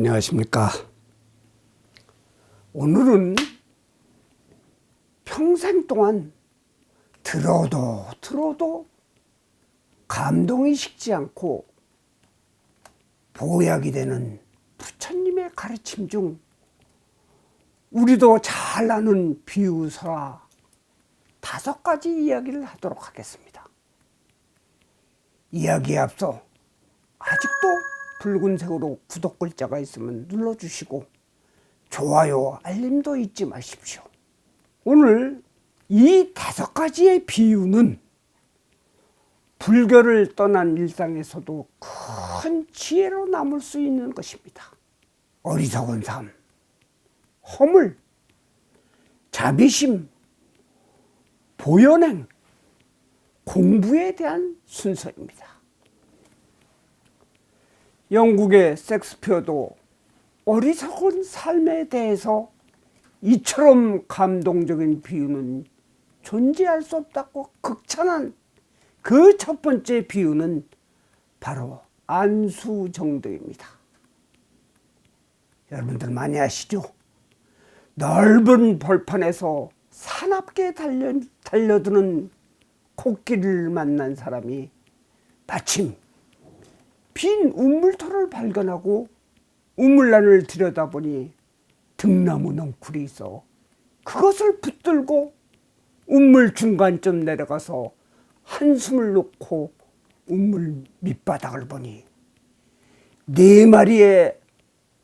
안녕하십니까. 오늘은 평생 동안 들어도 감동이 식지 않고 보약이 되는 부처님의 가르침 중 우리도 잘 아는 비유설화 5가지 이야기를 하도록 하겠습니다. 이야기에 앞서 아직도 붉은색으로 구독 글자가 있으면 눌러주시고 좋아요, 알림도 잊지 마십시오. 오늘 이 5가지의 비유는 불교를 떠난 일상에서도 큰 지혜로 남을 수 있는 것입니다. 어리석은 삶, 허물, 자비심, 보연행, 공부에 대한 순서입니다. 영국의 섹스피어도 어리석은 삶에 대해서 이처럼 감동적인 비유는 존재할 수 없다고 극찬한 그 첫 번째 비유는 바로 안수정도입니다. 여러분들 많이 아시죠? 넓은 벌판에서 사납게 달려드는 코끼리를 만난 사람이 마침 빈 우물터를 발견하고 우물란을 들여다보니 등나무 넝쿨이 있어 그것을 붙들고 우물 중간쯤 내려가서 한숨을 놓고 우물 밑바닥을 보니 4마리의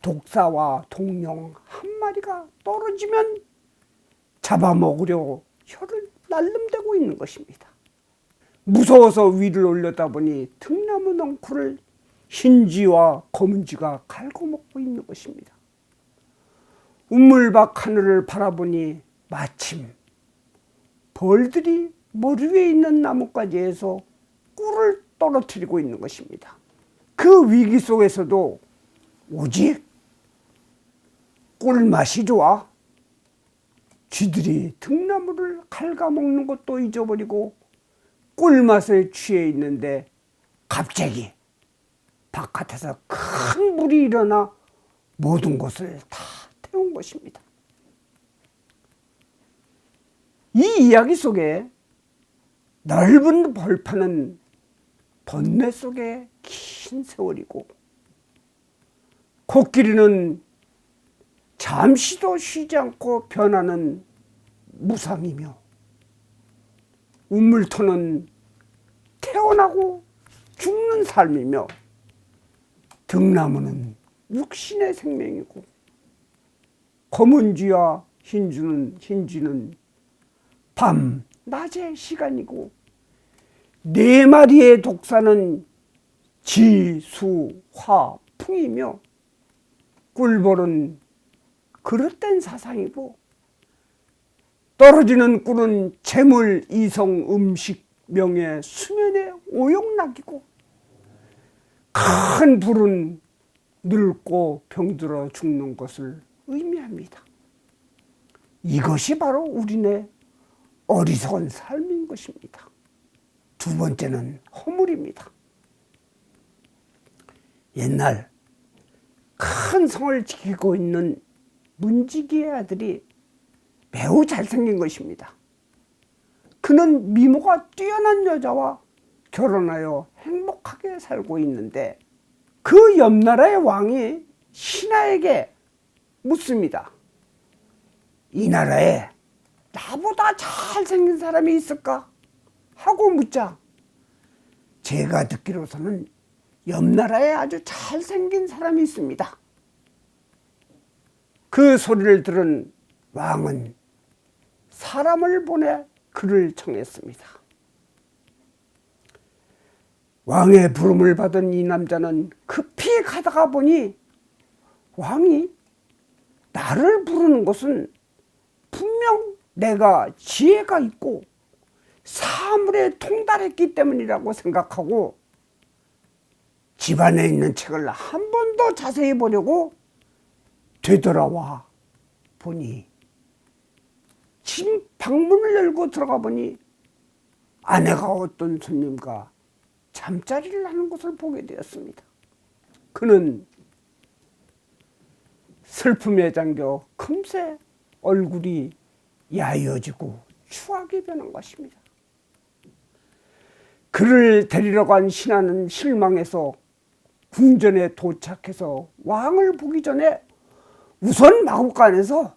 독사와 독령 1마리가 떨어지면 잡아먹으려 혀를 날름대고 있는 것입니다. 무서워서 위를 올려다보니 등나무 넝쿨을 흰쥐와 검은쥐가 갉아먹고 있는 것입니다. 우물 밖 하늘을 바라보니 마침 벌들이 머리 위에 있는 나뭇가지에서 꿀을 떨어뜨리고 있는 것입니다. 그 위기 속에서도 오직 꿀맛이 좋아 쥐들이 등나무를 갉아먹는 것도 잊어버리고 꿀맛에 취해 있는데 갑자기 바깥에서 큰 물이 일어나 모든 것을 다 태운 것입니다. 이 이야기 속에 넓은 벌판은 번뇌 속의 긴 세월이고 코끼리는 잠시도 쉬지 않고 변하는 무상이며 우물터는 태어나고 죽는 삶이며 등나무는 육신의 생명이고 검은쥐와 흰쥐는 밤, 낮의 시간이고 4마리의 독사는 지, 수, 화, 풍이며 꿀벌은 그릇된 사상이고 떨어지는 꿀은 재물, 이성, 음식, 명예, 수면의 오용락이고 큰 불은 늙고 병들어 죽는 것을 의미합니다. 이것이 바로 우리네 어리석은 삶인 것입니다. 2번째는 허물입니다. 옛날 큰 성을 지키고 있는 문지기의 아들이 매우 잘생긴 것입니다. 그는 미모가 뛰어난 여자와 결혼하여 행복하게 살고 있는데 그 옆나라의 왕이 신하에게 묻습니다. 이 나라에 나보다 잘생긴 사람이 있을까? 하고 묻자 제가 듣기로서는 옆나라에 아주 잘생긴 사람이 있습니다. 그 소리를 들은 왕은 사람을 보내 그를 청했습니다. 왕의 부름을 받은 이 남자는 급히 가다가 보니 왕이 나를 부르는 것은 분명 내가 지혜가 있고 사물에 통달했기 때문이라고 생각하고 집안에 있는 책을 한 번 더 자세히 보려고 되돌아와 보니 집 방문을 열고 들어가 보니 아내가 어떤 손님과 잠자리를 하는 것을 보게 되었습니다. 그는 슬픔에 잠겨 금세 얼굴이 야여지고 추하게 변한 것입니다. 그를 데리러 간 신하는 실망해서 궁전에 도착해서 왕을 보기 전에 우선 마국간에서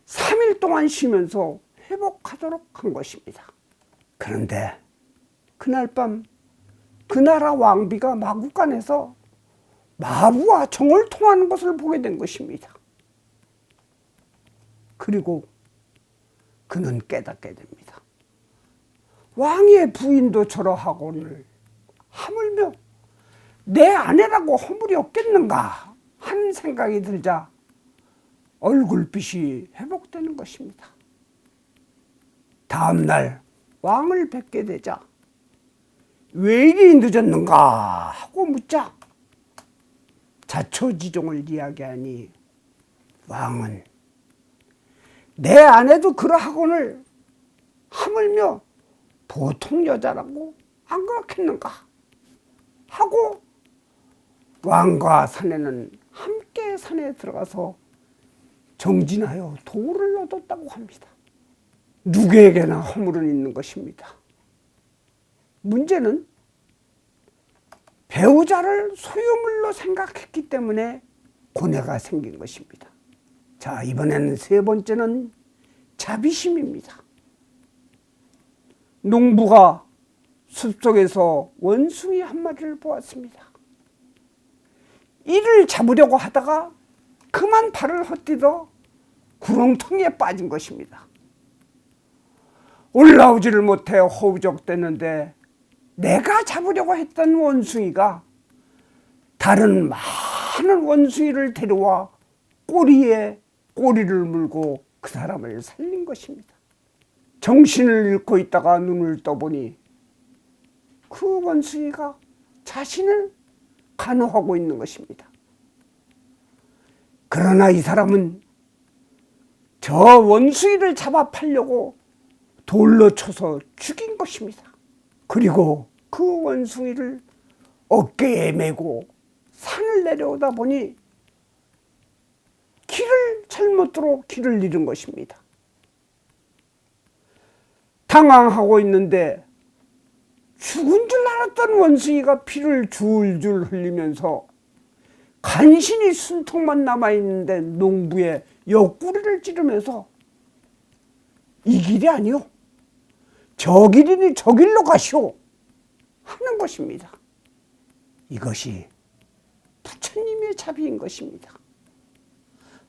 3일 동안 쉬면서 회복하도록 한 것입니다. 그런데 그날 밤 그 나라 왕비가 마국간에서 마부와 정을 통하는 것을 보게 된 것입니다. 그리고 그는 깨닫게 됩니다. 왕의 부인도 저러하거늘 하물며 내 아내라고 허물이 없겠는가 하는 생각이 들자 얼굴빛이 회복되는 것입니다. 다음날 왕을 뵙게 되자 왜 이리 늦었는가 하고 묻자 자초지종을 이야기하니 왕은 내 아내도 그러하거늘 하물며 보통 여자라고 안 그렇겠는가 하고 왕과 사내는 함께 산에 들어가서 정진하여 도를 얻었다고 합니다. 누구에게나 허물은 있는 것입니다. 문제는 배우자를 소유물로 생각했기 때문에 고뇌가 생긴 것입니다. 자, 이번에는 세 번째는 자비심입니다. 농부가 숲속에서 원숭이 한 마리를 보았습니다. 이를 잡으려고 하다가 그만 발을 헛디뎌 구렁텅이에 빠진 것입니다. 올라오지를 못해 허우적대는데 내가 잡으려고 했던 원숭이가 다른 많은 원숭이를 데려와 꼬리에 꼬리를 물고 그 사람을 살린 것입니다. 정신을 잃고 있다가 눈을 떠보니 그 원숭이가 자신을 간호하고 있는 것입니다. 그러나 이 사람은 저 원숭이를 잡아 팔려고 돌로 쳐서 죽인 것입니다. 그리고 그 원숭이를 어깨에 메고 산을 내려오다 보니 길을 잘못 들어 길을 잃은 것입니다. 당황하고 있는데 죽은 줄 알았던 원숭이가 피를 줄줄 흘리면서 간신히 숨통만 남아있는데 농부의 옆구리를 찌르면서 이 길이 아니오, 저 길이니 저 길로 가시오 하는 것입니다. 이것이 부처님의 자비인 것입니다.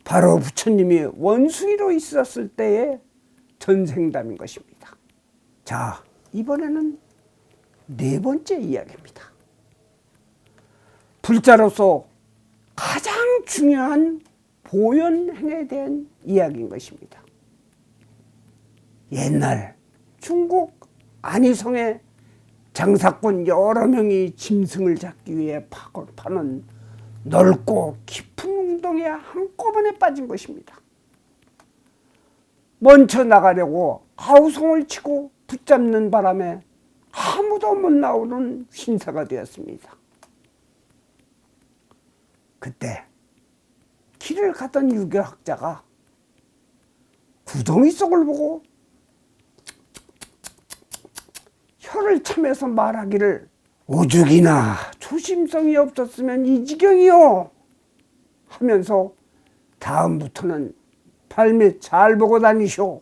바로 부처님이 원숭이로 있었을 때의 전생담인 것입니다. 자, 이번에는 네 번째 이야기입니다. 불자로서 가장 중요한 보현행에 대한 이야기인 것입니다. 옛날 중국 안희성에 장사꾼 여러 명이 짐승을 잡기 위해 파는 넓고 깊은 웅덩이에 한꺼번에 빠진 것입니다. 먼저 나가려고 아우성을 치고 붙잡는 바람에 아무도 못 나오는 흰사가 되었습니다. 그때 길을 가던 유교학자가 구덩이 속을 보고 혀를 차면서 말하기를 오죽이나 조심성이 없었으면 이 지경이요 하면서 다음부터는 발밑 잘 보고 다니쇼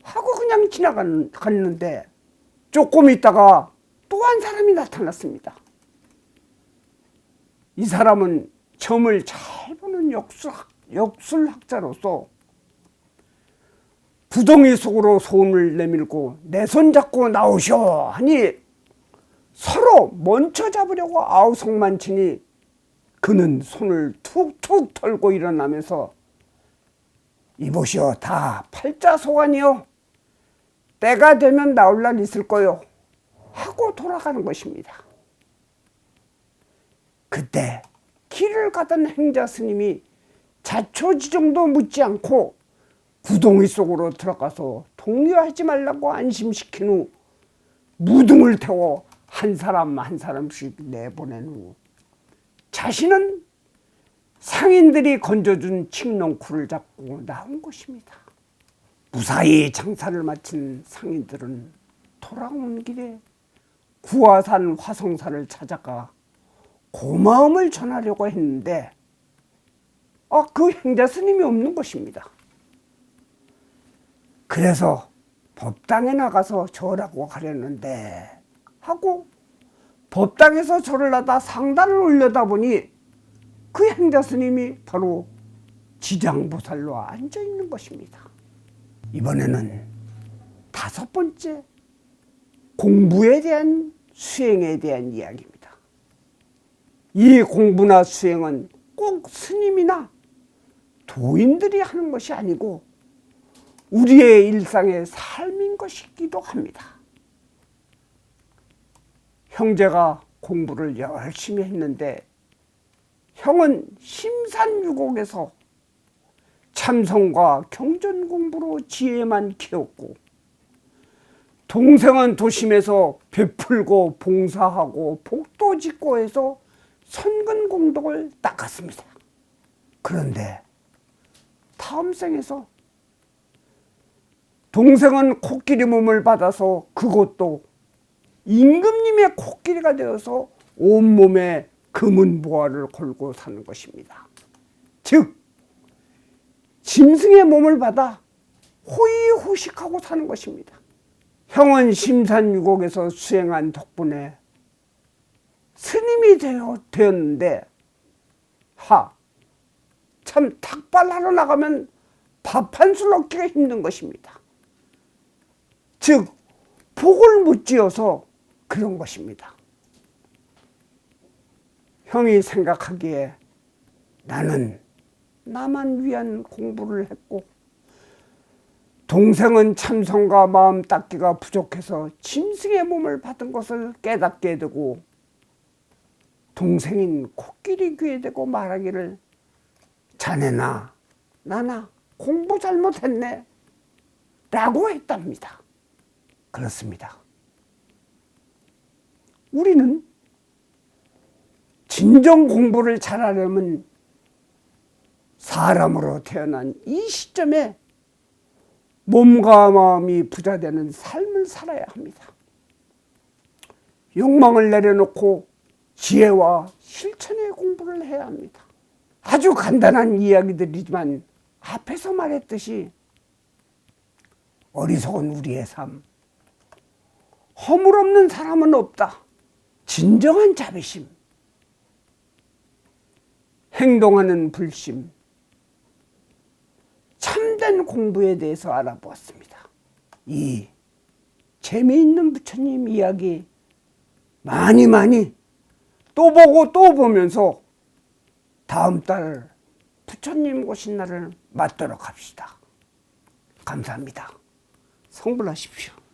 하고 그냥 지나갔는데 조금 있다가 또 한 사람이 나타났습니다. 이 사람은 점을 잘 보는 역술학자로서 구덩이 속으로 손을 내밀고 내 손 잡고 나오쇼 하니 서로 먼저 잡으려고 아우성만 치니 그는 손을 툭툭 털고 일어나면서 이보시오, 다 팔자소관이요, 때가 되면 나올 날 있을 거요 하고 돌아가는 것입니다. 그때 길을 가던 행자 스님이 자초지종도 묻지 않고 구덩이 속으로 들어가서 동요하지 말라고 안심시킨 후 무등을 태워 한 사람 한 사람씩 내보낸 후 자신은 상인들이 건져준 칡농쿨을 잡고 나온 것입니다. 무사히 장사를 마친 상인들은 돌아온 길에 구화산 화성사를 찾아가 고마움을 전하려고 했는데 그 행자 스님이 없는 것입니다. 그래서 법당에 나가서 절하고 가려는데 하고 법당에서 절을 하다 상단을 올려다 보니 그 행자 스님이 바로 지장보살로 앉아 있는 것입니다. 이번에는 5번째 공부에 대한 수행에 대한 이야기입니다. 이 공부나 수행은 꼭 스님이나 도인들이 하는 것이 아니고 우리의 일상의 삶인 것이기도 합니다. 형제가 공부를 열심히 했는데 형은 심산유곡에서 참선과 경전 공부로 지혜만 키웠고 동생은 도심에서 베풀고 봉사하고 복도 짓고 해서 선근 공덕을 닦았습니다. 그런데 다음 생에서 동생은 코끼리 몸을 받아서 그것도 임금님의 코끼리가 되어서 온몸에 금은 보화를 걸고 사는 것입니다. 즉 짐승의 몸을 받아 호의호식하고 사는 것입니다. 형은 심산유곡에서 수행한 덕분에 스님이 되었는데 참 닭발하러 나가면 밥 한 술 얻기가 힘든 것입니다. 즉 복을 못 지어서 그런 것입니다. 형이 생각하기에 나는 나만 위한 공부를 했고 동생은 참선과 마음 닦기가 부족해서 짐승의 몸을 받은 것을 깨닫게 되고 동생인 코끼리 귀에 대고 말하기를 자네나 나나 공부 잘못했네 라고 했답니다. 그렇습니다. 우리는 진정 공부를 잘하려면 사람으로 태어난 이 시점에 몸과 마음이 부자되는 삶을 살아야 합니다. 욕망을 내려놓고 지혜와 실천의 공부를 해야 합니다. 아주 간단한 이야기들이지만 앞에서 말했듯이 어리석은 우리의 삶, 허물없는 사람은 없다. 진정한 자비심, 행동하는 불심, 참된 공부에 대해서 알아보았습니다. 이 재미있는 부처님 이야기 많이 또 보고 또 보면서 다음 달 부처님 오신 날을 맞도록 합시다. 감사합니다. 성불하십시오.